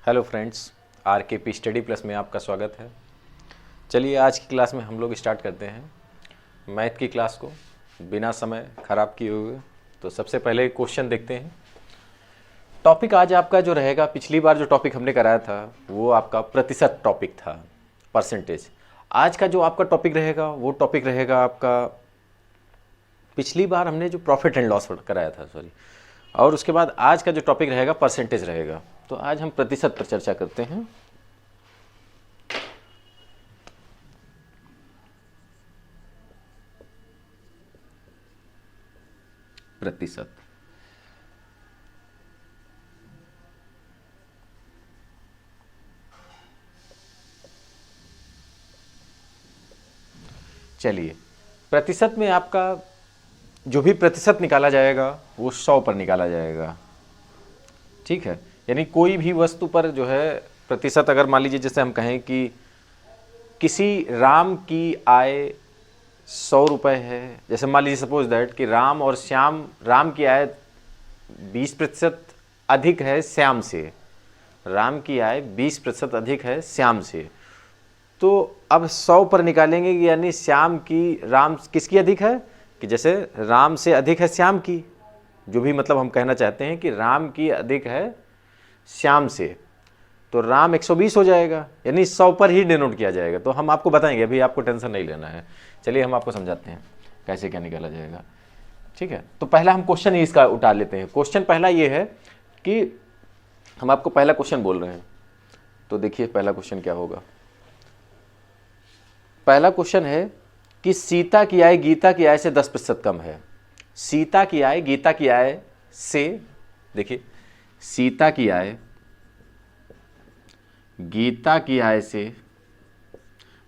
Hello friends, आरकेपी study plus में आपका स्वागत है। चलिए आज की क्लास में हम लोग स्टार्ट करते हैं मैथ की क्लास को बिना समय ख़राब किए हुए। तो सबसे पहले क्वेश्चन देखते हैं। टॉपिक आज आपका जो रहेगा, पिछली बार जो टॉपिक हमने कराया था वो आपका प्रतिशत टॉपिक था, परसेंटेज। आज का जो आपका टॉपिक रहेगा वो टॉपिक रहेगा आपका, पिछली बार हमने जो प्रॉफिट एंड लॉस कराया था, सॉरी, और उसके बाद आज का जो टॉपिक रहेगा परसेंटेज रहेगा। तो आज हम प्रतिशत पर चर्चा करते हैं। प्रतिशत, चलिए प्रतिशत में आपका जो भी प्रतिशत निकाला जाएगा वो 100 पर निकाला जाएगा, ठीक है। यानी कोई भी वस्तु पर जो है प्रतिशत, अगर मान लीजिए जैसे हम कहें कि किसी राम की आय 100 रुपये है, जैसे मान लीजिए सपोज दैट कि राम और श्याम, राम की आय 20% अधिक है श्याम से, राम की आय 20% अधिक है श्याम से। तो अब 100 पर निकालेंगे, यानी श्याम की, राम किसकी अधिक है कि जैसे राम से अधिक है श्याम की, जो भी मतलब हम कहना चाहते हैं कि राम की अधिक है श्याम से, तो राम 120 हो जाएगा, यानी 100 पर ही डिनोट किया जाएगा। तो हम आपको बताएंगे, अभी आपको टेंशन नहीं लेना है। चलिए हम आपको समझाते हैं कैसे क्या निकाला जाएगा, ठीक है। तो पहला हम क्वेश्चन ही इसका उठा लेते हैं। क्वेश्चन पहला ये है कि हम आपको पहला क्वेश्चन बोल रहे हैं, तो देखिए पहला क्वेश्चन क्या होगा। पहला क्वेश्चन है कि सीता की आय गीता की आय से 10% कम है। सीता की आय गीता की आय से, देखिए सीता की आय गीता की आय से,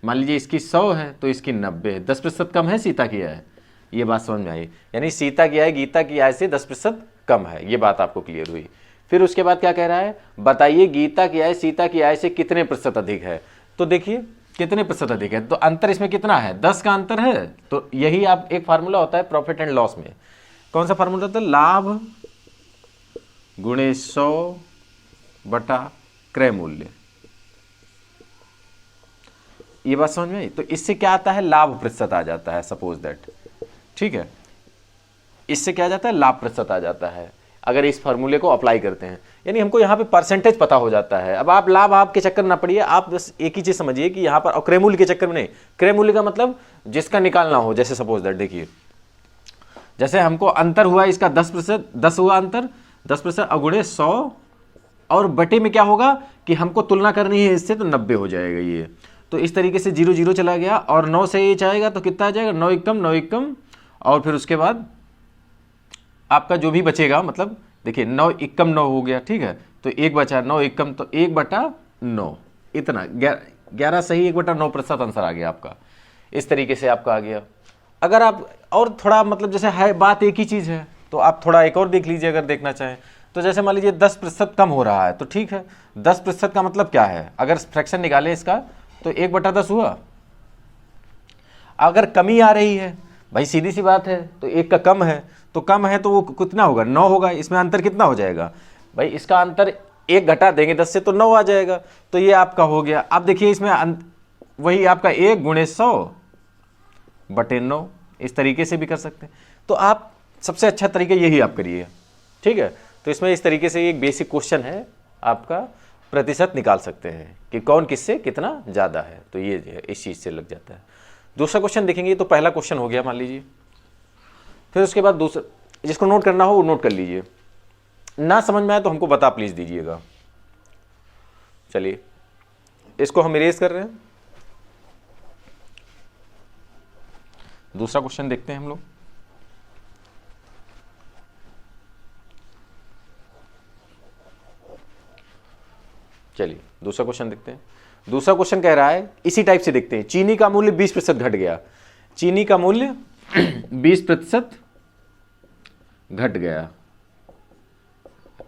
मान लीजिए इसकी 100 है तो इसकी 90 है, 10% कम है सीता की आय। ये बात समझ में आई, यानी सीता की आय गीता की आय से 10% कम है, ये बात आपको क्लियर हुई। फिर उसके बाद क्या कह रहा है, बताइए गीता की आय सीता की आय से कितने प्रतिशत अधिक है। तो देखिए कितने प्रतिशत अधिक है, तो अंतर इसमें कितना है, 10 का अंतर है। तो यही आप, एक फार्मूला होता है प्रॉफिट एंड लॉस में, कौन सा फार्मूला होता है, लाभ गुणे 100 बटा क्रय मूल्य। ये बात समझ में आई। तो इससे क्या आता है, लाभ प्रतिशत आ जाता है, सपोज दैट, ठीक है। इससे क्या आ जाता है, लाभ प्रतिशत आ जाता है अगर इस फार्मूले को अप्लाई करते हैं, यानी हमको यहाँ पे परसेंटेज पता हो जाता है। अब आप लाभ आपके चक्कर ना पड़िए, आप बस एक ही चीज समझिए कि यहाँ पर, और क्रय मूल्य के चक्कर में नहीं, क्रय मूल्य का मतलब जिसका निकालना हो, जैसे सपोज दैट देखिए, जैसे हमको अंतर हुआ इसका 10%, 10 हुआ अंतर, 10% अगुणे 100, और बटे में क्या होगा कि हमको तुलना करनी है इससे, तो 90 हो जाएगा ये। तो इस तरीके से 0 0 चला गया, और 9 से ये जाएगा तो कितना आ जाएगा, 9 एकम 9 एकम, और फिर उसके बाद आपका जो भी बचेगा, मतलब देखिए 9 एकम 9 हो गया, ठीक है। तो एक बचा 9 एकम, तो 1/9, इतना 11 सही, 1/9% आंसर आ गया आपका। इस तरीके से आपका आ गया। अगर आप और थोड़ा मतलब जैसे है बात एक ही चीज़ है, तो आप थोड़ा एक और देख लीजिए अगर देखना चाहें। तो जैसे मान लीजिए 10% कम हो रहा है, तो ठीक है, 10% का मतलब क्या है, अगर फ्रैक्शन निकालें इसका तो 1/10 हुआ। अगर कमी आ रही है भाई, सीधी सी बात है, तो 1 का कम है, तो कम है तो वो कितना होगा, 9 होगा। इसमें अंतर कितना हो जाएगा भाई, इसका अंतर 1 घटा देंगे 10 से तो 9 आ जाएगा। तो ये आपका हो गया। अब देखिए इसमें वही आपका 1 गुणे 100 बटे 9, इस तरीके से भी कर सकते हैं। तो आप सबसे अच्छा तरीका यही आप करिए, ठीक है। तो इसमें इस तरीके से एक बेसिक क्वेश्चन है आपका, प्रतिशत निकाल सकते हैं कि कौन किससे कितना ज़्यादा है। तो ये इस चीज़ से लग जाता है। दूसरा क्वेश्चन देखेंगे, तो पहला क्वेश्चन हो गया मान लीजिए। फिर उसके बाद दूसरा, जिसको नोट करना हो वो नोट कर लीजिए, ना समझ में आए तो हमको बता प्लीज़ दीजिएगा। चलिए इसको हम इरेज कर रहे हैं। दूसरा क्वेश्चन देखते हैं हम लोग। चलिए दूसरा क्वेश्चन देखते हैं। दूसरा क्वेश्चन कह रहा है, इसी टाइप से देखते हैं। चीनी का मूल्य 20% घट गया, चीनी का मूल्य 20% घट गया,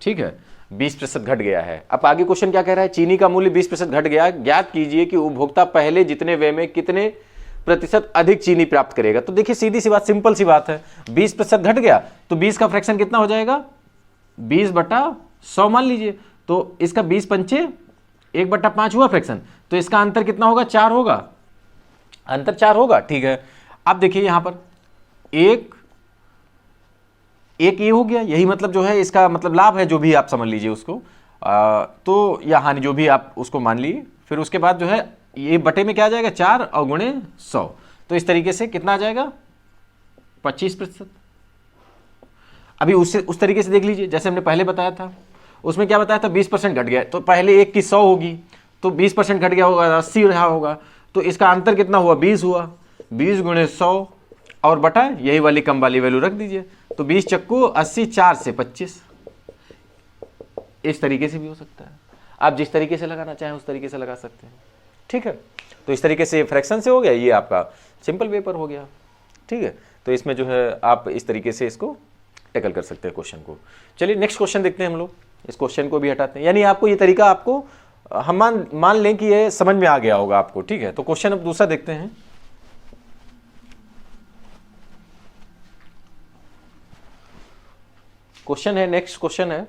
ठीक है, 20% घट गया है। अब आगे क्वेश्चन क्या कह रहा है, चीनी का मूल्य 20% घट गया, ज्ञात कीजिए कि उपभोक्ता पहले जितने व्यय में कितने प्रतिशत अधिक चीनी प्राप्त करेगा। तो देखिए सीधी सी बात, सिंपल सी बात है, 20% घट गया तो 20 का फ्रैक्शन कितना हो जाएगा, 20/100 मान लीजिए। तो इसका 20 पंचे 1/5 हुआ फ्रैक्शन, तो इसका अंतर कितना होगा, 4 होगा, अंतर 4 होगा। ठीक है, अब देखिए यहां पर एक ये हो गया, यही मतलब जो है इसका मतलब लाभ है, जो भी आप समझ लीजिए उसको, तो या हानि जो भी आप उसको मान लीजिए। फिर उसके बाद जो है ये बटे में क्या आ जाएगा, 4 और गुणे 100, तो इस तरीके से कितना आ जाएगा, 25%। अभी उससे उस तरीके से देख लीजिए, जैसे हमने पहले बताया था, उसमें क्या बताया था, 20% घट गया, तो पहले एक की 100 होगी, तो 20% घट गया होगा, 80 रहा होगा, तो इसका अंतर कितना हुआ, 20 हुआ, 20 गुणे 100 और बटा यही वाली कम वाली वैल्यू रख दीजिए, तो 20 चक्कू 80, 4 से 25। इस तरीके से भी हो सकता है, आप जिस तरीके से लगाना चाहें उस तरीके से लगा सकते हैं। ठीक है, तो इस तरीके से फ्रैक्शन से हो गया, ये आपका सिंपल पेपर हो गया। ठीक है, तो इसमें जो है आप इस तरीके से इसको टैकल कर सकते हैं क्वेश्चन को। चलिए नेक्स्ट क्वेश्चन देखते हैं हम लोग, इस क्वेश्चन को भी हटाते हैं, यानी आपको ये तरीका आपको हम मान लें कि ये समझ में आ गया होगा आपको। ठीक है, तो क्वेश्चन अब दूसरा देखते हैं। क्वेश्चन है, नेक्स्ट क्वेश्चन है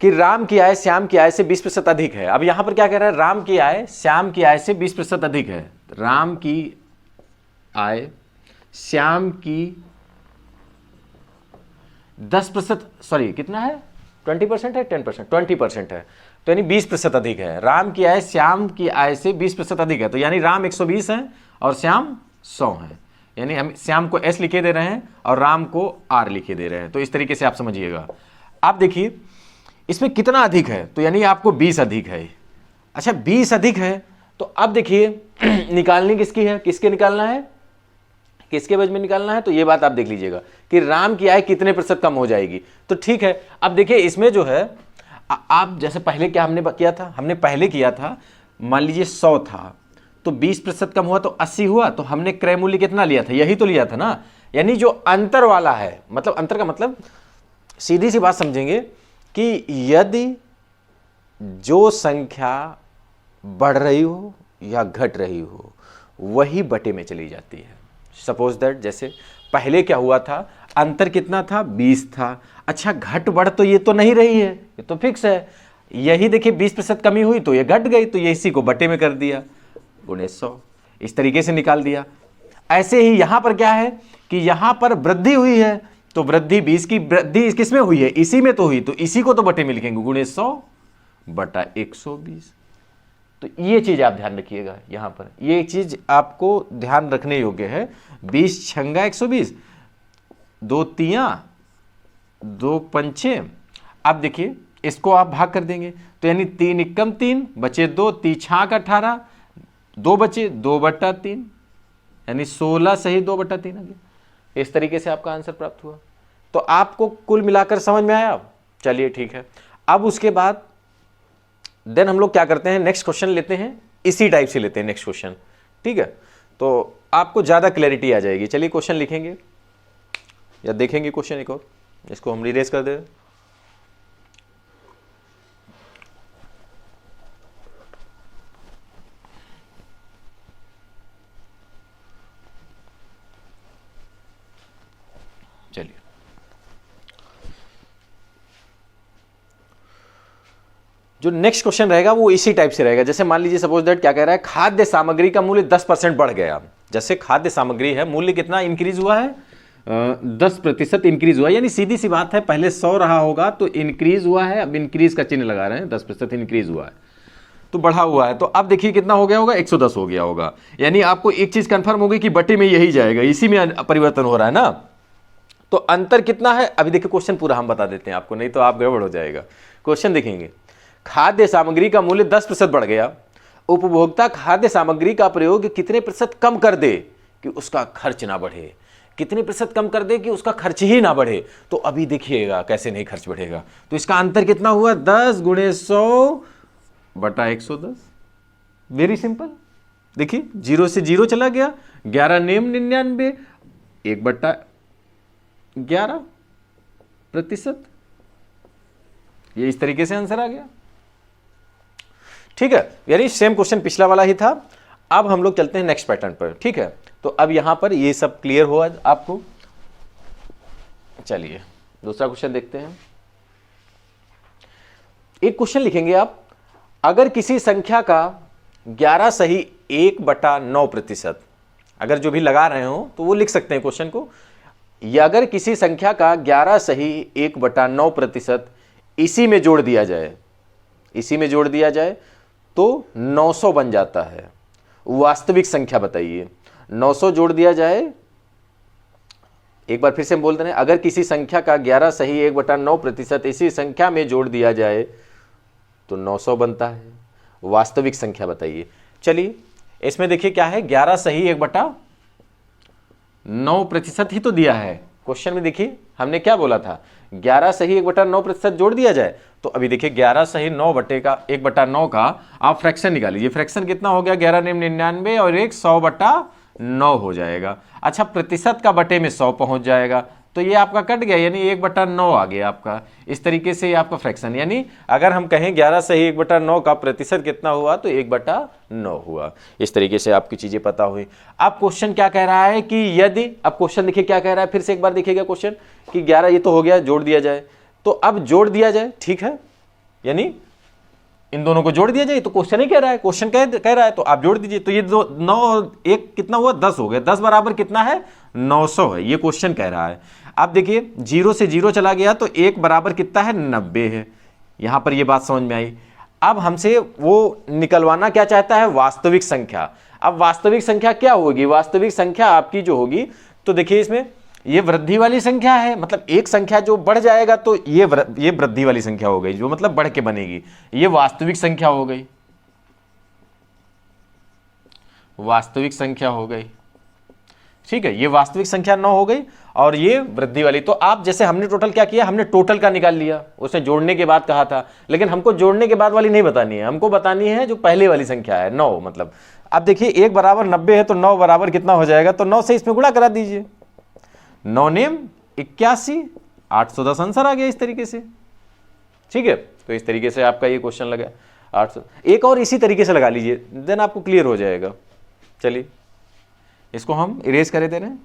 कि राम की आय श्याम की आय से 20% अधिक है। अब यहां पर क्या कह रहा है, राम की आय श्याम की आय से 20% अधिक है। राम की आय श्याम की 10%, सॉरी कितना है, 20% है, 10%, 20% है, तो यानी 20% अधिक है। राम की आय श्याम की आय से 20% अधिक है, तो यानी राम 120 है और श्याम 100 है, यानी हम श्याम को S लिखे दे रहे हैं और राम को R लिखे दे रहे हैं। तो इस तरीके से आप समझिएगा। आप देखिए इसमें कितना अधिक है, तो यानी आपको 20 अधिक है। अच्छा 20 अधिक है, तो अब देखिए निकालनी किसकी है, किसके निकालना है, किसके एवज में निकालना है, तो ये बात आप देख लीजिएगा कि राम की आय कितने प्रतिशत कम हो जाएगी। तो ठीक है, अब देखिए इसमें जो है आप जैसे पहले क्या हमने किया था, हमने पहले किया था, मान लीजिए 100 था तो 20% कम हुआ तो 80 हुआ, तो हमने क्रय मूल्य कितना लिया था, यही तो लिया था ना। यानी जो अंतर वाला है, मतलब अंतर का मतलब सीधी सी बात समझेंगे कि यदि जो संख्या बढ़ रही हो या घट रही हो वही बटे में चली जाती है। सपोज दैट जैसे पहले क्या हुआ था, अंतर कितना था, 20 था। अच्छा घट बढ़ तो ये तो नहीं रही है, ये तो फिक्स है। यही देखिए 20% कमी हुई तो ये घट गई, तो ये इसी को बटे में कर दिया, गुणे 100, इस तरीके से निकाल दिया। ऐसे ही यहां पर क्या है कि यहां पर वृद्धि हुई है, तो वृद्धि 20 की वृद्धि किसमें हुई है, इसी में तो हुई, तो इसी को तो बटे में लिखेंगे, गुणे 100 बटा 120। तो ये चीज आप ध्यान रखिएगा, यहां पर ये चीज आपको ध्यान रखने योग्य है। 20 छंगा 120, 2 तियां 2 पंचे। अब देखिए इसको आप भाग कर देंगे, तो यानी 3 एकम 3 बचे 2, 3 छाक 18, 2 बचे 2/3, यानी 16 सही 2/3 आ गया। इस तरीके से आपका आंसर प्राप्त हुआ। तो आपको कुल मिलाकर समझ में आया। चलिए ठीक है, अब उसके बाद देन हम लोग क्या करते हैं, नेक्स्ट क्वेश्चन लेते हैं, इसी टाइप से लेते हैं नेक्स्ट क्वेश्चन। ठीक है, तो आपको ज्यादा क्लैरिटी आ जाएगी। चलिए क्वेश्चन लिखेंगे या देखेंगे क्वेश्चन एक और, इसको हम रिरेज कर दे। चलिए जो नेक्स्ट क्वेश्चन रहेगा वो इसी टाइप से रहेगा। जैसे मान लीजिए सपोज दैट क्या कह रहा है, खाद्य सामग्री का मूल्य 10% बढ़ गया। जैसे खाद्य सामग्री है, मूल्य कितना इंक्रीज हुआ है, 10% इंक्रीज हुआ। यानी सीधी सी बात है, पहले 100 रहा होगा तो इंक्रीज हुआ है, अब इंक्रीज का चिन्ह लगा रहे हैं, 10% इंक्रीज हुआ है तो बढ़ा हुआ है। तो अब देखिए कितना हो गया होगा, 110 हो गया होगा। यानी आपको एक चीज कंफर्म होगी कि बटे में यही जाएगा, इसी में परिवर्तन हो रहा है ना। तो अंतर कितना है, अभी देखिए क्वेश्चन पूरा हम बता देते हैं आपको, नहीं तो आप गड़बड़ हो जाएगा। क्वेश्चन देखेंगे, खाद्य सामग्री का मूल्य 10% बढ़ गया, उपभोक्ता खाद्य सामग्री का प्रयोग कितने प्रतिशत कम कर दे कि उसका खर्च ना बढ़े, कितने प्रतिशत कम कर दे कि उसका खर्च ही ना बढ़े। तो अभी देखिएगा कैसे नहीं खर्च बढ़ेगा। तो इसका अंतर कितना हुआ, 10 गुणे 100 बटा 110। Very simple. देखिए 0 से 0 चला गया, 11 नेम 99, 1/11%। ये इस तरीके से आंसर आ गया। ठीक है, यानी सेम क्वेश्चन पिछला वाला ही था। अब हम लोग चलते हैं नेक्स्ट पैटर्न पर। ठीक है, तो अब यहां पर ये सब क्लियर हुआ आपको। चलिए दूसरा क्वेश्चन देखते हैं। एक क्वेश्चन लिखेंगे आप, अगर किसी संख्या का 11 सही 1/9%, अगर जो भी लगा रहे हो तो वो लिख सकते हैं क्वेश्चन को, या अगर किसी संख्या का 11 सही 1/9% इसी में जोड़ दिया जाए, इसी में जोड़ दिया जाए तो 900 बन जाता है। वास्तविक संख्या बताइए, 900 जोड़ दिया जाए, एक बार फिर से हम बोलते हैं, अगर किसी संख्या का 11 सही 1/9% इसी संख्या में जोड़ दिया जाए तो 900 बनता है। वास्तविक संख्या बताइए। चलिए इसमें देखिए क्या है, 11 सही 1/9% ही तो दिया है क्वेश्चन में। देखिए हमने क्या बोला था, 11 सही 1/9% जोड़ दिया जाए, तो अभी देखिए 11 सही 1/9 का आप फ्रैक्शन निकालिए। फ्रैक्शन कितना हो गया, 11 9 99 और 100/9 हो जाएगा। अच्छा, प्रतिशत का बटे में 100 पहुंच जाएगा, तो ये आपका कट गया, यानी 1/9 आ गया आपका। इस तरीके से आपका फ्रैक्शन, यानी अगर हम कहें 11 सही 1/9 का प्रतिशत कितना हुआ तो 1/9 हुआ। इस तरीके से आपकी चीजें पता हुई। अब क्वेश्चन क्या कह रहा है कि यदि, अब क्वेश्चन देखिए क्या कह रहा है, फिर से एक बार देखिएगा क्वेश्चन कि 11 ये तो हो गया, जोड़ दिया जाए, तो अब जोड़ दिया जाए, ठीक है, यानी इन दोनों को जोड़ दिया जाए, तो क्वेश्चन ही कह रहा है, क्वेश्चन कह रहा है तो आप जोड़ दीजिए। तो ये 9 1 कितना हुआ, 10 हो गया, 10 बराबर कितना है, 900 है, ये क्वेश्चन कह रहा है। अब देखिए 0 से 0 चला गया तो 1 बराबर कितना है, 90 है। यहां पर ये बात समझ में आई। अब हमसे वो निकलवाना क्या चाहता है, वास्तविक संख्या। अब वास्तविक संख्या क्या होगी, वास्तविक संख्या आपकी जो होगी, तो देखिए इसमें ये वृद्धि वाली संख्या है, मतलब एक संख्या जो बढ़ जाएगा तो ये वृद्धि वाली संख्या हो गई, जो मतलब बढ़ के बनेगी, ये वास्तविक संख्या हो गई, वास्तविक संख्या हो गई, ठीक है, ये वास्तविक संख्या 9 हो गई और ये वृद्धि वाली। तो आप जैसे हमने टोटल क्या किया, हमने टोटल का निकाल लिया, उसने जोड़ने के बाद कहा था, लेकिन हमको जोड़ने के बाद वाली नहीं बतानी है, हमको बतानी है जो पहले वाली संख्या है 9, मतलब। अब देखिए 1 बराबर 90 है तो 9 बराबर कितना हो जाएगा, तो 9 से इसमें गुणा करा दीजिए, 9 नेम 81, 810 आंसर आ गया इस तरीके से, ठीक है। तो इस तरीके से आपका ये क्वेश्चन लगा 800। एक और इसी तरीके से लगा लीजिए, देन आपको क्लियर हो जाएगा। चलिए इसको हम इरेज करे दे रहे हैं।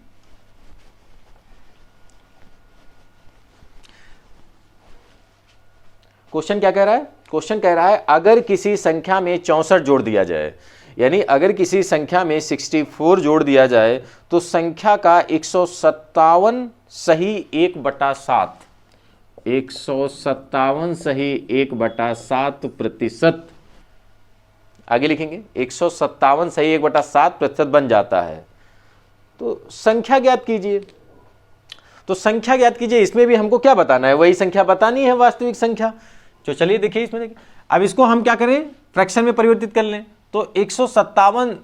क्वेश्चन क्या कह रहा है, क्वेश्चन कह रहा है अगर किसी संख्या में 64 जोड़ दिया जाए, यानी अगर किसी संख्या में 64 जोड़ दिया जाए तो संख्या का 157 सही 1/7, 157 सही 1/7 प्रतिशत, आगे लिखेंगे 157 सही 1/7 प्रतिशत बन जाता है। तो संख्या ज्ञात कीजिए, तो संख्या ज्ञात कीजिए, इसमें भी हमको क्या बताना है, वही संख्या बतानी है, वास्तविक संख्या। तो चलिए देखिए इसमें देखिए, अब इसको हम क्या करें, फ्रैक्शन में परिवर्तित कर लें, तो 157,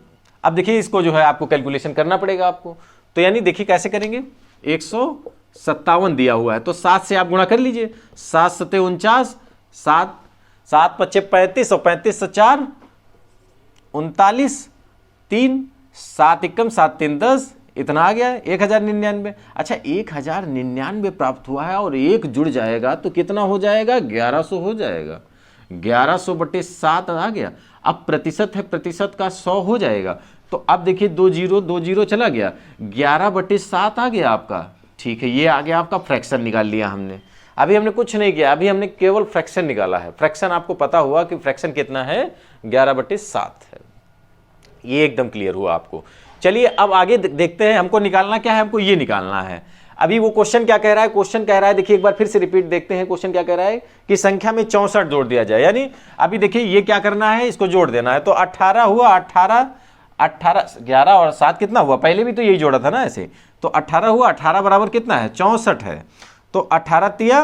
अब देखिए इसको जो है आपको कैलकुलेशन करना पड़ेगा आपको, तो यानी देखिए कैसे करेंगे, 157 दिया हुआ है तो 7 से आप गुणा कर लीजिए, 7 7 49, 7 7 5 35 और 35 से 4 39, 3 7 1 7 3 10, इतना आ गया 1099। अच्छा 1099 प्राप्त हुआ है और एक जुड़ जाएगा तो कितना हो जाएगा, 1100 हो जाएगा, 1100/7 आ गया। अब प्रतिशत है, प्रतिशत का 100 हो जाएगा, तो अब देखिए 2 0 चला गया, 11/7 आ गया आपका, ठीक है। ये आ गया आपका फ्रैक्शन, निकाल लिया हमने। अभी हमने कुछ नहीं किया, अभी हमने केवल फ्रैक्शन निकाला है। फ्रैक्शन आपको पता हुआ कि फ्रैक्शन कितना है, 11/7 है, ये एकदम क्लियर हुआ आपको। चलिए अब आगे देखते हैं, हमको निकालना क्या है, हमको ये निकालना है। अभी वो क्वेश्चन क्या कह रहा है, क्वेश्चन कह रहा है, देखिए एक बार फिर से रिपीट देखते हैं, क्वेश्चन क्या कह रहा है कि संख्या में 64 जोड़ दिया जाए, यानी अभी देखिए ये क्या करना है, इसको जोड़ देना है। तो 18 हुआ, 18 11 और 7 कितना हुआ, पहले भी तो यही जोड़ा था ना ऐसे, तो 18 हुआ, 18 बराबर कितना है, 64 है, तो 18 तिया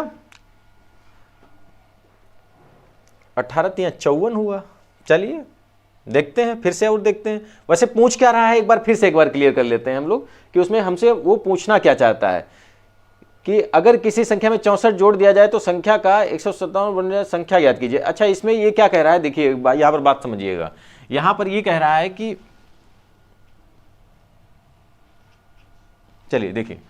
54 हुआ। चलिए देखते हैं फिर से और देखते हैं, वैसे पूछ क्या रहा है, एक बार क्लियर कर लेते हैं हम लोग कि उसमें हमसे वो पूछना क्या चाहता है कि अगर किसी संख्या में 64 जोड़ दिया जाए तो संख्या का 157 संख्या याद कीजिए। अच्छा इसमें ये क्या कह रहा है, देखिए यहां पर बात समझिएगा, यहां पर ये कह रहा है कि, चलिए देखिए,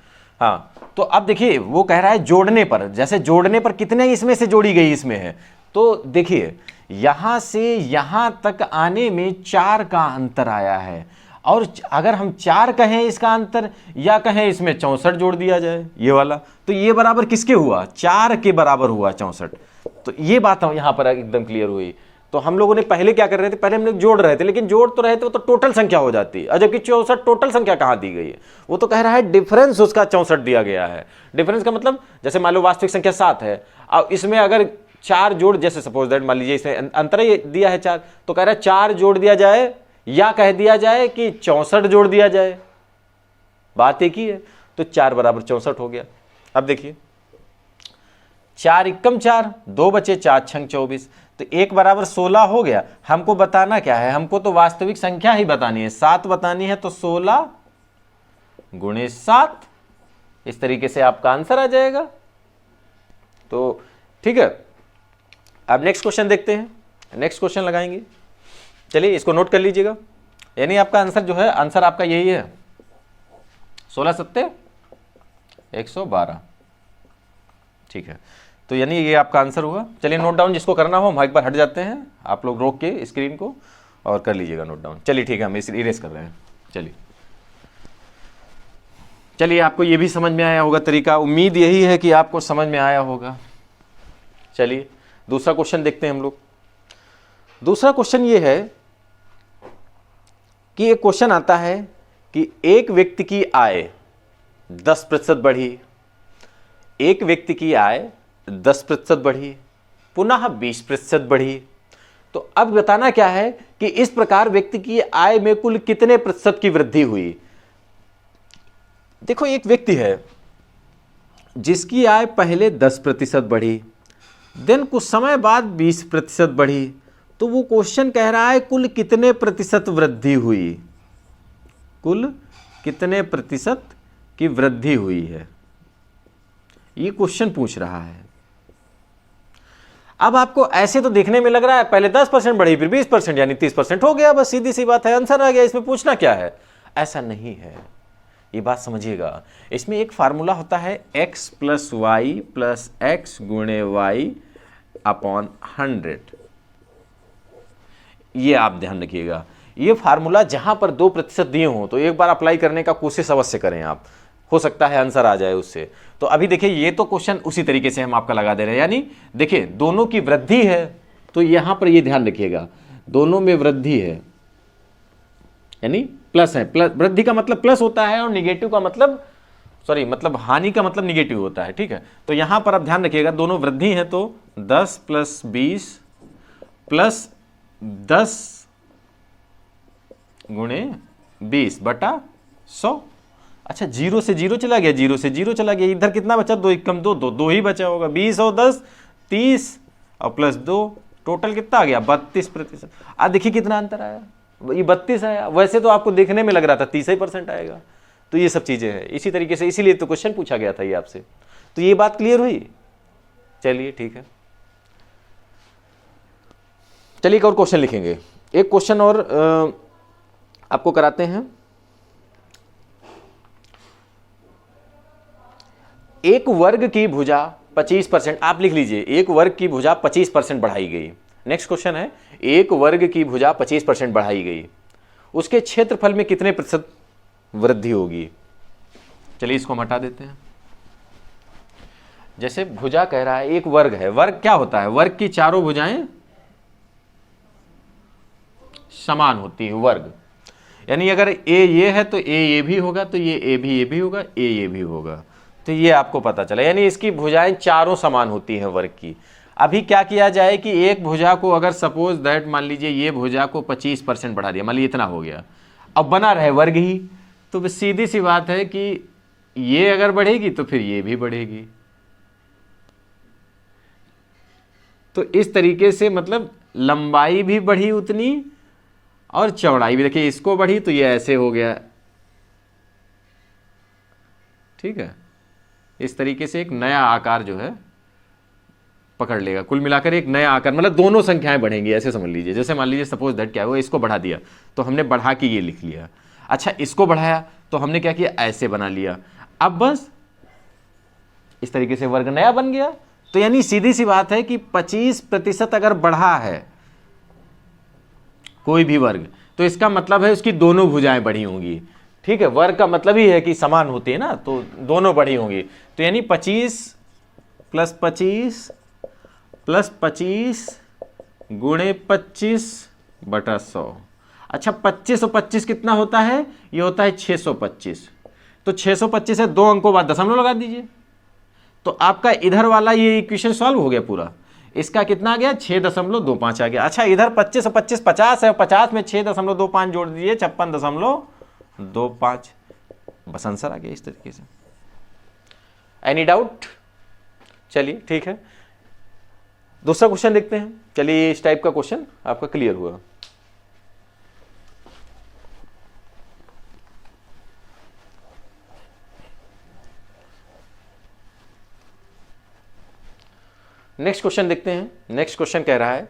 हाँ तो अब देखिए वो कह रहा है जोड़ने पर, जैसे जोड़ने पर कितने इसमें से जोड़ी गई इसमें है, तो देखिए यहां से यहां तक आने में 4 का अंतर आया है, और अगर हम 4 कहें इसका अंतर या कहें इसमें 64 जोड़ दिया जाए ये वाला, तो ये बराबर किसके हुआ, 4 के बराबर हुआ 64। तो ये बात हम यहाँ पर एकदम क्लियर हुई। तो हम लोगों ने पहले क्या कर रहे थे, पहले हम लोग जोड़ रहे थे, लेकिन जोड़ तो रहे थे वो तो टोटल संख्या हो जाती है, जबकि 64 टोटल संख्या कहाँ दी गई है, वो तो कह रहा है डिफरेंस उसका 64 दिया गया है। डिफरेंस का मतलब जैसे मान लो वास्तविक संख्या 7 है, अब इसमें अगर 4 जोड़, जैसे सपोज दैट मान लीजिए इसमें अंतर ही दिया है 4, तो कह रहा है 4 जोड़ दिया जाए या कह दिया जाए कि 64 जोड़ दिया जाए, बात एक ही है। तो 4 बराबर 64 हो गया। अब देखिए 4 एकम 4, 2 बचे, 4 छंग 24, तो 1 बराबर 16 हो गया। हमको बताना क्या है, हमको तो वास्तविक संख्या ही बतानी है, 7 बतानी है, तो 16 गुणे 7, इस तरीके से आपका आंसर आ जाएगा। तो ठीक है, अब नेक्स्ट क्वेश्चन देखते हैं, नेक्स्ट क्वेश्चन लगाएंगे। चलिए इसको नोट कर लीजिएगा, यानी आपका आंसर जो है, आंसर आपका यही है 16 सत्ते 112। ठीक है, तो यानी ये आपका आंसर हुआ। चलिए नोट डाउन जिसको करना हो, हम एक बार हट जाते हैं, आप लोग रोक के स्क्रीन को और कर लीजिएगा नोट डाउन। चलिए ठीक है, हम इरेज कर रहे हैं। चलिए आपको ये भी समझ में आया होगा तरीका, उम्मीद यही है कि आपको समझ में आया होगा। चलिए दूसरा क्वेश्चन देखते हैं हम लोग। दूसरा क्वेश्चन ये है कि एक क्वेश्चन आता है कि एक व्यक्ति की आय 10% बढ़ी, एक व्यक्ति की आय 10% बढ़ी, पुनः 20% बढ़ी। तो अब बताना क्या है कि इस प्रकार व्यक्ति की आय में कुल कितने प्रतिशत की वृद्धि हुई। देखो एक व्यक्ति है जिसकी आय पहले 10% बढ़ी, देन कुछ समय बाद 20% बढ़ी, तो वो क्वेश्चन कह रहा है कुल कितने प्रतिशत वृद्धि हुई, कुल कितने प्रतिशत की वृद्धि हुई है, ये क्वेश्चन पूछ रहा है। अब आपको ऐसे तो देखने में लग रहा है पहले 10% बढ़ी फिर 20%, यानी 30% हो गया, बस सीधी सी बात है, आंसर आ गया, इसमें पूछना क्या है। ऐसा नहीं है, ये बात समझिएगा। इसमें एक फार्मूला होता है x plus Y plus X गुणे वाई अपॉन 100। ये आप ध्यान रखिएगा, ये फार्मूला जहां पर 2% दिए हों तो एक बार अप्लाई करने का कोशिश अवश्य करें आप, हो सकता है आंसर आ जाए उससे। तो अभी देखिए ये तो क्वेश्चन उसी तरीके से हम आपका लगा दे रहे हैं, यानी देखिए दोनों की वृद्धि है, तो यहां पर ये ध्यान रखिएगा दोनों में वृद्धि है, यानी प्लस है, प्लस वृद्धि का मतलब प्लस होता है और निगेटिव का मतलब मतलब हानि का मतलब निगेटिव होता है। ठीक है, तो यहां पर आप ध्यान रखिएगा दोनों वृद्धि है, तो 10 प्लस 20 प्लस 10 गुणे 20 बटा 100। अच्छा 0 से 0 चला गया, 0 से 0 चला गया, इधर कितना बचा, 2 एकम 2, 2 ही बचा होगा, 20 और 10 30 और प्लस 2, टोटल कितना आ गया 32%। अब देखिए कितना अंतर आया, ये 32 आया, वैसे तो आपको देखने में लग रहा था 30% आएगा। तो ये सब चीजें हैं इसी तरीके से, इसीलिए तो क्वेश्चन पूछा गया था ये आपसे। तो ये बात क्लियर हुई। चलिए ठीक है, चलिए एक और क्वेश्चन लिखेंगे, एक क्वेश्चन और आपको कराते हैं। एक वर्ग की भुजा 25%, आप लिख लीजिए, एक वर्ग की भुजा 25% बढ़ाई गई। नेक्स्ट क्वेश्चन है, एक वर्ग की भुजा 25% बढ़ाई गई, उसके क्षेत्रफल में कितने प्रतिशत वृद्धि होगी। चलिए इसको हम हटा देते हैं। जैसे भुजा कह रहा है एक वर्ग है, वर्ग क्या होता है, वर्ग की चारों भुजाएं समान होती है, वर्ग, यानी अगर ए ये है तो ए ये भी होगा, तो ये भी होगा, ए ये भी होगा, तो ये आपको पता चला, यानी इसकी भुजाएं चारों समान होती हैं वर्ग की। अभी क्या किया जाए कि एक भुजा को अगर सपोज दैट मान लीजिए ये भुजा को 25% बढ़ा दिया, मान लीजिए इतना हो गया, अब बना रहे वर्ग ही, तो सीधी सी बात है कि ये अगर बढ़ेगी तो फिर ये भी बढ़ेगी। तो इस तरीके से मतलब लंबाई भी बढ़ी उतनी और चौड़ाई भी, देखिए इसको बढ़ी तो ये ऐसे हो गया, ठीक है, इस तरीके से एक नया आकार जो है पकड़ लेगा, कुल मिलाकर एक नया आकार, मतलब दोनों संख्याएं बढ़ेंगी, ऐसे समझ लीजिए। जैसे मान लीजिए सपोज दैट क्या हुआ, इसको बढ़ा दिया तो हमने बढ़ा के ये लिख लिया, अच्छा इसको बढ़ाया तो हमने क्या किया, ऐसे बना लिया, अब बस इस तरीके से वर्ग नया बन गया। तो यानी सीधी सी बात है कि 25% अगर बढ़ा है कोई भी वर्ग, तो इसका मतलब है उसकी दोनों भुजाएं बढ़ी होंगी। ठीक है, वर्ग का मतलब ही है कि समान होती है ना, तो दोनों बढ़ी होंगी। तो यानी 25 + 25 प्लस 25 गुणे 25/100। अच्छा 25 और 25 कितना होता है? ये होता है 625। तो 625 है, 2 अंकों बाद दशमलव लगा दीजिए, तो आपका इधर वाला ये इक्वेशन सॉल्व हो गया पूरा। इसका कितना आ गया? 6.25 आ गया। अच्छा इधर 25 और 25 50 है, 50 में 6.25 जोड़ दीजिए, 56.25। बस आंसर आ गया इस तरीके से। Any doubt? चलिए ठीक है, दूसरा क्वेश्चन देखते हैं। चलिए इस टाइप का क्वेश्चन आपका क्लियर हुआ। नेक्स्ट क्वेश्चन देखते हैं। नेक्स्ट क्वेश्चन कह रहा है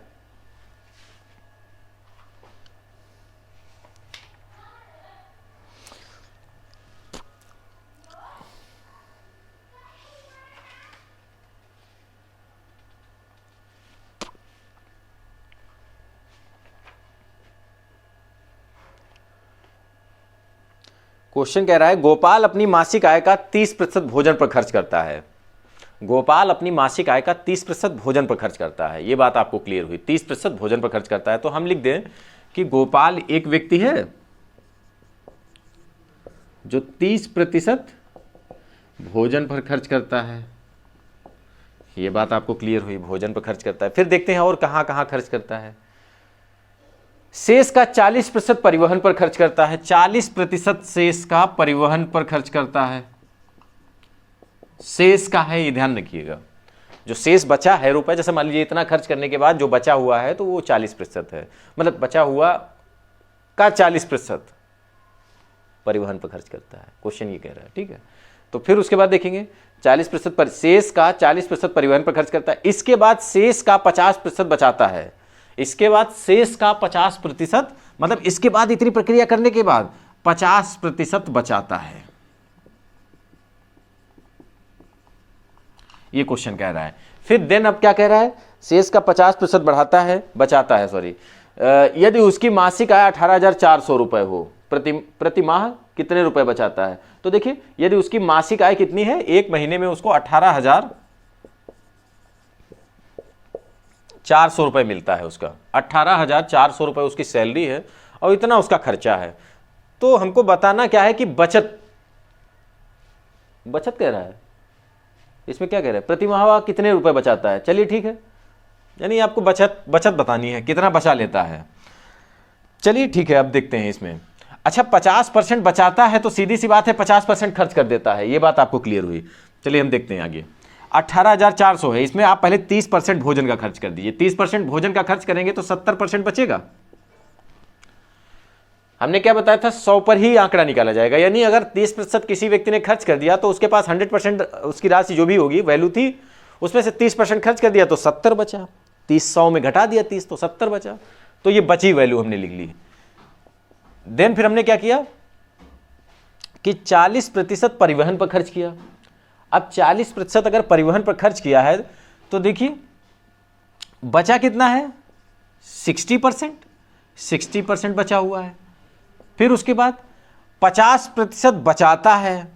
क्वेश्चन कह रहा है गोपाल अपनी मासिक आय का 30% भोजन पर खर्च करता है। गोपाल अपनी मासिक आय का 30% भोजन पर खर्च करता है। ये बात आपको क्लियर हुई, 30% भोजन पर खर्च करता है। तो हम लिख दें कि गोपाल एक व्यक्ति है जो 30% भोजन पर खर्च करता है। ये बात आपको क्लियर हुई, भोजन पर खर्च करता है। फिर देखते हैं और कहां कहां खर्च करता है। शेष का 40% परिवहन पर खर्च करता है। 40% शेष का परिवहन पर खर्च करता है। शेष का है, ये ध्यान रखिएगा। जो शेष बचा है रुपए, जैसे मान लीजिए इतना खर्च करने के बाद जो बचा हुआ है तो वो 40% है, मतलब बचा हुआ का 40% परिवहन पर खर्च करता है। क्वेश्चन ये कह रहा है, ठीक है। तो फिर उसके बाद देखेंगे 40% पर शेष का 40% परिवहन पर खर्च करता है। इसके बाद शेष का 50% बचाता है। इसके बाद शेष का 50%, मतलब इसके बाद इतनी प्रक्रिया करने के बाद 50% बचाता है। ये क्वेश्चन कह रहा है। फिर देन अब क्या कह रहा है? शेष का 50% बढ़ाता है, बचाता है, सॉरी। यदि उसकी मासिक आय 18,400 रुपए हो, प्रति माह कितने रुपए बचाता है? तो देखिए यदि उसकी मासिक आय कितनी है, एक महीने में उसको 18,400 रुपए मिलता है। उसका 18,400 रुपए उसकी सैलरी है और इतना उसका खर्चा है। तो हमको बताना क्या है कि बचत कह रहा है। इसमें क्या कह रहा है? प्रति माह कितने रुपए बचाता है। चलिए ठीक है, यानी आपको बचत बतानी है, कितना बचा लेता है। चलिए ठीक है, अब देखते हैं इसमें। अच्छा 50% बचाता है तो सीधी सी बात है 50% खर्च कर देता है। ये बात आपको क्लियर हुई। चलिए हम देखते हैं आगे। 18,400 है, इसमें आप पहले 30% भोजन का खर्च कर दीजिए। 30% भोजन का खर्च करेंगे तो 70% बचेगा। हमने क्या बताया था? 100 पर ही आंकड़ा निकाला जाएगा, यानी अगर 30% किसी व्यक्ति ने खर्च कर दिया तो उसके पास 100% उसकी राशि जो भी होगी वैल्यू थी, उसमें से 30% खर्च कर दिया तो 70 बचा। 30 100 में घटा दिया 30 तो 70 बचा। तो ये बची वैल्यू हमने लिख ली। देन फिर हमने क्या किया कि 40% परिवहन पर खर्च किया। अब 40% अगर परिवहन पर खर्च किया है तो देखिए बचा कितना है? 60% बचा हुआ है। फिर उसके बाद 50% बचाता है।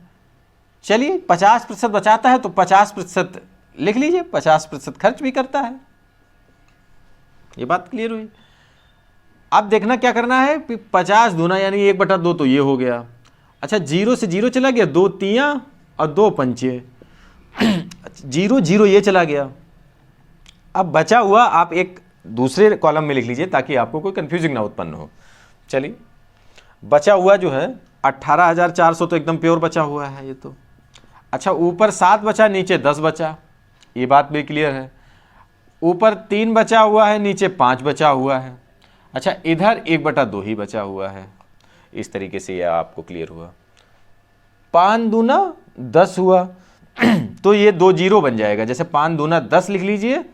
चलिए 50% बचाता है तो 50% लिख लीजिए, 50% खर्च भी करता है। ये बात क्लियर हुई। अब देखना क्या करना है, 50 दूना यानी 1/2 तो ये हो गया। अच्छा 0 से 0 चला गया, 2 तियां और 2 पंचे, 0 0 ये चला गया। अब बचा हुआ आप एक दूसरे कॉलम में लिख लीजिए ताकि आपको कोई कंफ्यूजिंग ना उत्पन्न हो। चलिए बचा हुआ जो है 18,400 तो एकदम प्योर बचा हुआ है ये तो। अच्छा ऊपर 7 बचा, नीचे 10 बचा, ये बात भी क्लियर है। ऊपर 3 बचा हुआ है, नीचे 5 बचा हुआ है। अच्छा इधर 1/2 ही बचा हुआ है। इस तरीके से ये आपको क्लियर हुआ। 5 दूना 10 हुआ तो ये 2 0 बन जाएगा। जैसे 5 दूना 10 लिख लीजिए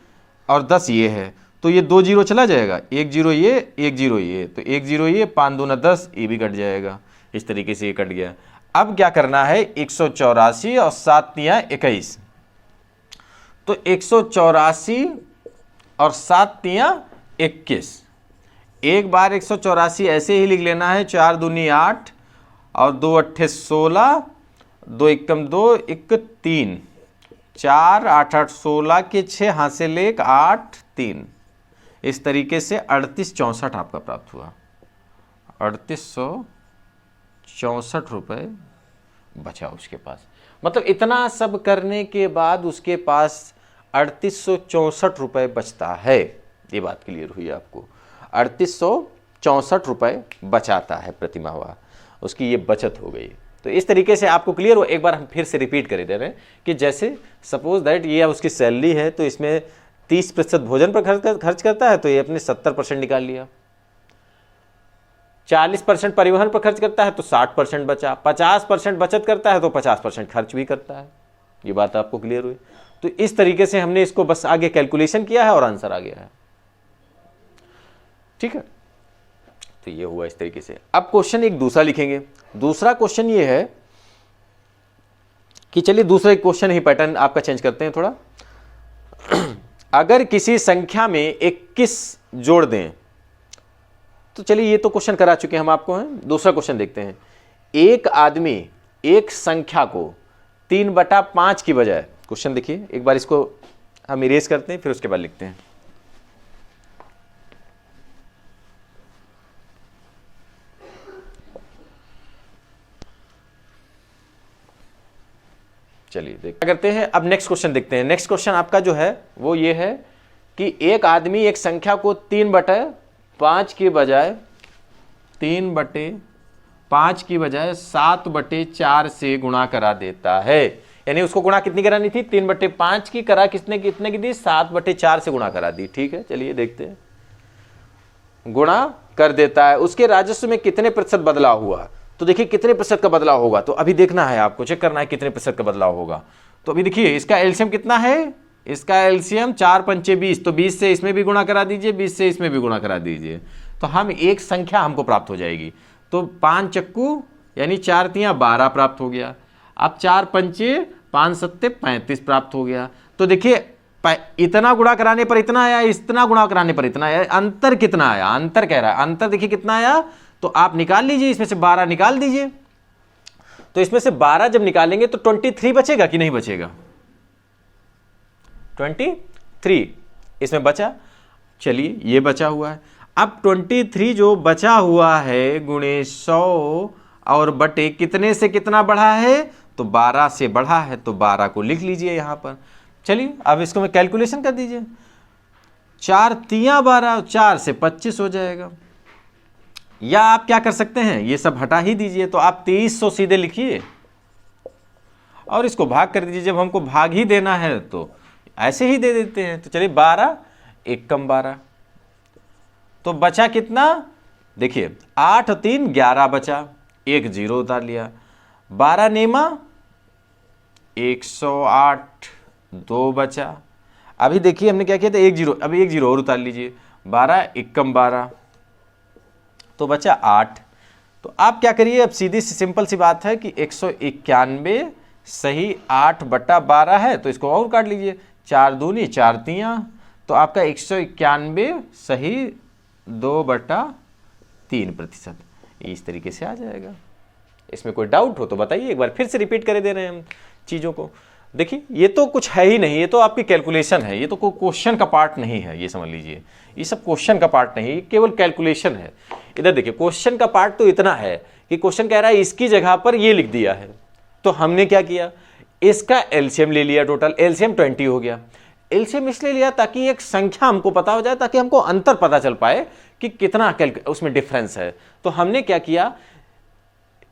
और 10 ये है तो ये 2 0 चला जाएगा, 1 0 ये 1 0 ये, तो 1 0 ये, 5 दूना 10 ये भी कट जाएगा। इस तरीके से ये कट गया। अब क्या करना है, 184 और 7 तियां 21, तो 184 और 7 तियां 21। एक बार 184 ऐसे ही लिख लेना है, 4 दूनी 8 और 2 अट्ठे 16, 2 एकम 2 1 3, 4 8 8 16 के 6 हासिल 1 8 3, इस तरीके से 3864 आपका प्राप्त हुआ। 3864 रुपये बचा उसके पास। मतलब इतना सब करने के बाद उसके पास 3864 रुपये बचता है। ये बात क्लियर हुई आपको? 3864 रुपये बचाता है प्रति माह, उसकी ये बचत हो गई। तो इस तरीके से आपको क्लियर हो। एक बार हम फिर से रिपीट कर दे रहे हैं कि जैसे सपोज दैट ये उसकी सैलरी है, तो इसमें 30% भोजन पर खर्च करता है, तो ये अपने 70% निकाल लिया। 40% परिवहन पर खर्च करता है तो 60% बचा। 50% बचत करता है तो 50% खर्च भी करता है। ये बात आपको क्लियर हुई? तो इस तरीके से हमने इसको बस आगे कैलकुलेशन किया है और आंसर आ गया है। ठीक है, तो ये हुआ इस तरीके से। अब क्वेश्चन एक दूसरा लिखेंगे। दूसरा क्वेश्चन ये है कि चलिए दूसरा एक क्वेश्चन ही पैटर्न आपका चेंज करते हैं थोड़ा। अगर किसी संख्या में 21 जोड़ दें, तो चलिए ये तो क्वेश्चन करा चुके हम आपको हैं। दूसरा क्वेश्चन देखते हैं। एक आदमी एक संख्या को 3/5 की बजाय, क्वेश्चन देखिए एक बार, इसको हम इरेज करते हैं फिर उसके बाद लिखते हैं। चलिए क्या करते हैं, अब नेक्स्ट क्वेश्चन देखते हैं। नेक्स्ट क्वेश्चन आपका जो है वो ये है कि एक आदमी एक संख्या को 3/5 की बजाय 3/5 की बजाय 7/4 से गुणा करा देता है। यानी उसको गुणा कितनी करानी थी? 3/5 की करा कितने की दी? 7/4 से गुणा करा दी। ठीक है, चलिए देखते हैं। गुणा कर देता है। उसके राजस्व में कितने प्रतिशत बदलाव हुआ? तो देखिए कितने प्रतिशत का बदलाव होगा, तो अभी देखना है आपको, चेक करना है कितने प्रतिशत का बदलाव होगा। तो अभी देखिए इसका एलसीएम कितना है? इसका एलसीएम 4 पंचे 20, तो 20 से इसमें भी गुणा करा दीजिए, 20 से इसमें भी गुणा करा दीजिए, तो हम एक संख्या हमको प्राप्त हो जाएगी। तो 5 चक्कू यानी 4 तियां 12 प्राप्त हो गया। अब 4 पंचे 5 सत्ते 35 प्राप्त हो गया। तो देखिए इतना गुणा कराने पर इतना आया, इतना गुणा कराने पर इतना आया, अंतर कितना आया? अंतर कह रहा है, अंतर देखिए कितना आया, तो आप निकाल लीजिए, इसमें से 12 निकाल दीजिए। तो इसमें से 12 जब निकालेंगे तो 23 बचेगा कि नहीं बचेगा? 23 इसमें बचा। चलिए ये बचा हुआ है। अब 23 जो बचा हुआ है गुणे 100 और बटे कितने से कितना बढ़ा है? तो 12 से बढ़ा है, तो 12 को लिख लीजिए यहां पर। चलिए अब इसको मैं कैलकुलेशन कर दीजिए। 4 तियां 12, 4 से 25 हो जाएगा। या आप क्या कर सकते हैं, ये सब हटा ही दीजिए, तो आप 2300 सीधे लिखिए और इसको भाग कर दीजिए। जब हमको भाग ही देना है तो ऐसे ही दे देते हैं। तो चलिए 12 1 कम 12, तो बचा कितना? देखिए 8 और 3 11 बचा, 1 0 उतार लिया। 12 नेमा 108, 2 बचा। अभी देखिए हमने क्या किया था, 1 0, अभी 1 0 और उतार लीजिए। 12 1 कम 12, तो बचा 8। तो आप क्या करिए, अब सीधी सी सिंपल सी बात है कि 191 सही 8/12 है, तो इसको और काट लीजिए। 4 दूनी 4 तियां, तो आपका 191 सही 2/3%। इस तरीके से आ जाएगा। इसमें कोई डाउट हो तो बताइए, एक बार फिर से रिपीट करे दे रहे हैं हम चीज़ों को। देखिए ये तो कुछ है ही नहीं, ये तो आपकी कैलकुलेशन है, ये तो कोई क्वेश्चन का पार्ट नहीं है, ये समझ लीजिए। ये सब क्वेश्चन का पार्ट नहीं, केवल कैलकुलेशन है। इधर देखिए क्वेश्चन का पार्ट तो इतना है कि क्वेश्चन कह रहा है इसकी जगह पर ये लिख दिया है, तो हमने क्या किया, इसका एलसीएम ले लिया। टोटल एलसीएम 20 हो गया। एलसीएम इसलिए लिया ताकि एक संख्या हमको पता हो जाए, ताकि हमको अंतर पता चल पाए कि कितना उसमें डिफरेंस है। तो हमने क्या किया,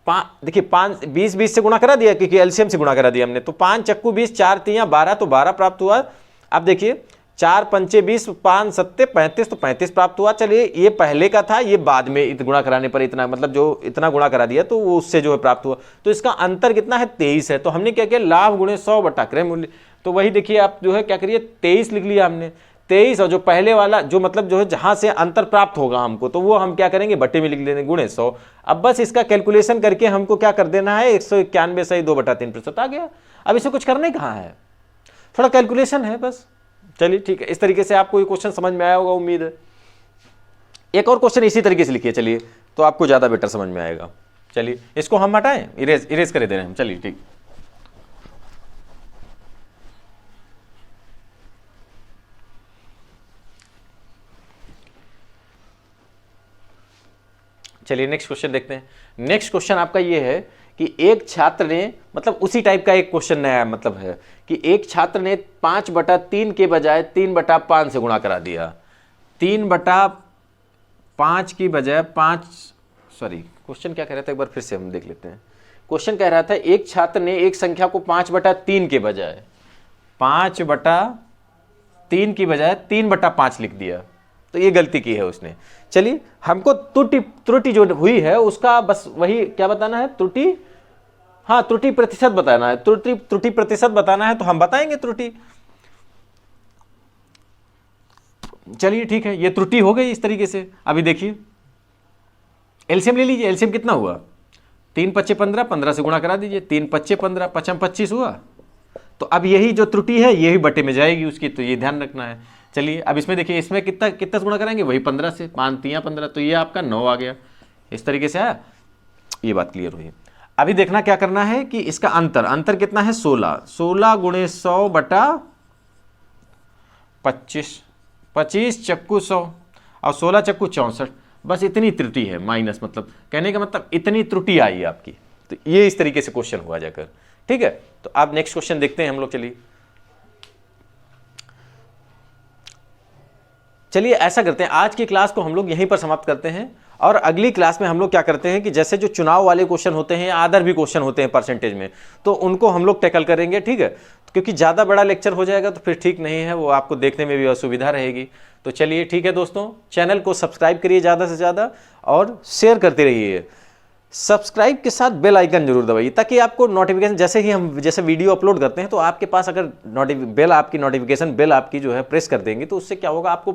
देखिए 5 20 20 से गुणा करा दिया, क्योंकि एलसीएम से गुणा करा दिया हमने। तो 5 चक्कू 20, 4 तियां 12, तो 12 प्राप्त हुआ। अब देखिए 4 पंचे 20, 5 सत्ते 35, तो 35 प्राप्त हुआ। चलिए ये पहले का था, ये बाद में गुणा कराने पर इतना, मतलब जो इतना गुणा करा दिया तो वो उससे जो है प्राप्त हुआ। तो इसका अंतर कितना है, 23 है। तो हमने क्या किया, लाभ गुणे 100 बटा क्रय मूल्य। तो वही देखिए आप जो है क्या करिए, 23 लिख लिया हमने। 23 और जो पहले वाला जो मतलब जो है जहां से अंतर प्राप्त होगा हमको, तो वो हम क्या करेंगे, बटे में लिख लेंगे गुणे 100। अब बस इसका कैलकुलेशन करके हमको क्या कर देना है, 191 सही 2/3% आ गया। अब इसे कुछ करने कहाँ है, थोड़ा कैलकुलेशन है बस। चलिए ठीक है, इस तरीके से आपको ये क्वेश्चन समझ में आया होगा, उम्मीद है। एक और क्वेश्चन इसी तरीके से लिखिए, चलिए तो आपको ज्यादा बेटर समझ में आएगा। चलिए इसको हम हटाएं, इरेज कर दे रहे हैं हम। चलिए ठीक, चलिए नेक्स्ट क्वेश्चन देखते हैं। नेक्स्ट क्वेश्चन आपका ये है कि एक छात्र ने, मतलब उसी टाइप का एक क्वेश्चन नया मतलब है कि एक छात्र ने 5/3 के बजाय 3/5 से गुणा करा दिया। 3/5 की बजाय 5, सॉरी क्वेश्चन क्या कह रहा था एक बार फिर से हम देख लेते हैं। क्वेश्चन कह रहा था एक छात्र ने एक संख्या को 5/3 के बजाय 5/3 की बजाय 3/5 लिख दिया, तो ये गलती की है उसने। चलिए हमको त्रुटि जो हुई है उसका बस वही क्या बताना है, त्रुटि, हाँ त्रुटि प्रतिशत बताना है। त्रुटि प्रतिशत बताना है तो हम बताएंगे त्रुटि। चलिए ठीक है, ये त्रुटि हो गई इस तरीके से। अभी देखिए एलसीएम ले लीजिए, एलसीएम कितना हुआ, 3×5 = 15, 15 से गुणा करा दीजिए, 3×5 = 15, 5 × 25 हुआ। तो अब यही जो त्रुटि है यही बटे में जाएगी उसकी, तो ये ध्यान रखना है। चलिए अब इसमें देखिए, इसमें कितना से गुणा करेंगे, वही 15 से, 5 × 3 = 15, तो ये आपका 9 आ गया। इस तरीके से आया, ये बात क्लियर हुई। अभी देखना क्या करना है कि इसका अंतर कितना है, 16 × 100/25, 25 चक्कू 100 और 16 चक्कू 64, बस इतनी त्रुटि है माइनस, मतलब कहने का मतलब इतनी त्रुटि आई है आपकी। तो ये इस तरीके से क्वेश्चन हुआ जाकर, ठीक है। तो आप नेक्स्ट क्वेश्चन देखते हैं हम लोग। चलिए ऐसा करते हैं, आज की क्लास को हम लोग यहीं पर समाप्त करते हैं और अगली क्लास में हम लोग क्या करते हैं कि जैसे जो चुनाव वाले क्वेश्चन होते हैं या अदर भी क्वेश्चन होते हैं परसेंटेज में, तो उनको हम लोग टैकल करेंगे, ठीक है। क्योंकि ज़्यादा बड़ा लेक्चर हो जाएगा तो फिर ठीक नहीं है, वो आपको देखने में भी असुविधा रहेगी। तो चलिए ठीक है दोस्तों, चैनल को सब्सक्राइब करिए ज़्यादा से ज़्यादा और शेयर करते रहिए। सब्सक्राइब के साथ बेल आइकन जरूर दबाइए ताकि आपको नोटिफिकेशन, जैसे ही हम वीडियो अपलोड करते हैं तो आपके पास अगर नोटिफिकेशन बेल आपकी जो है प्रेस कर देंगे तो उससे क्या होगा, आपको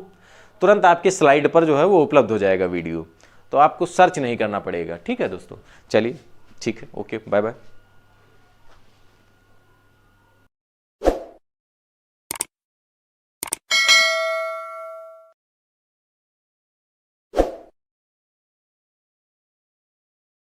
तुरंत आपके स्लाइड पर जो है वो उपलब्ध हो जाएगा वीडियो, तो आपको सर्च नहीं करना पड़ेगा, ठीक है दोस्तों। चलिए ठीक है, ओके, बाय बाय।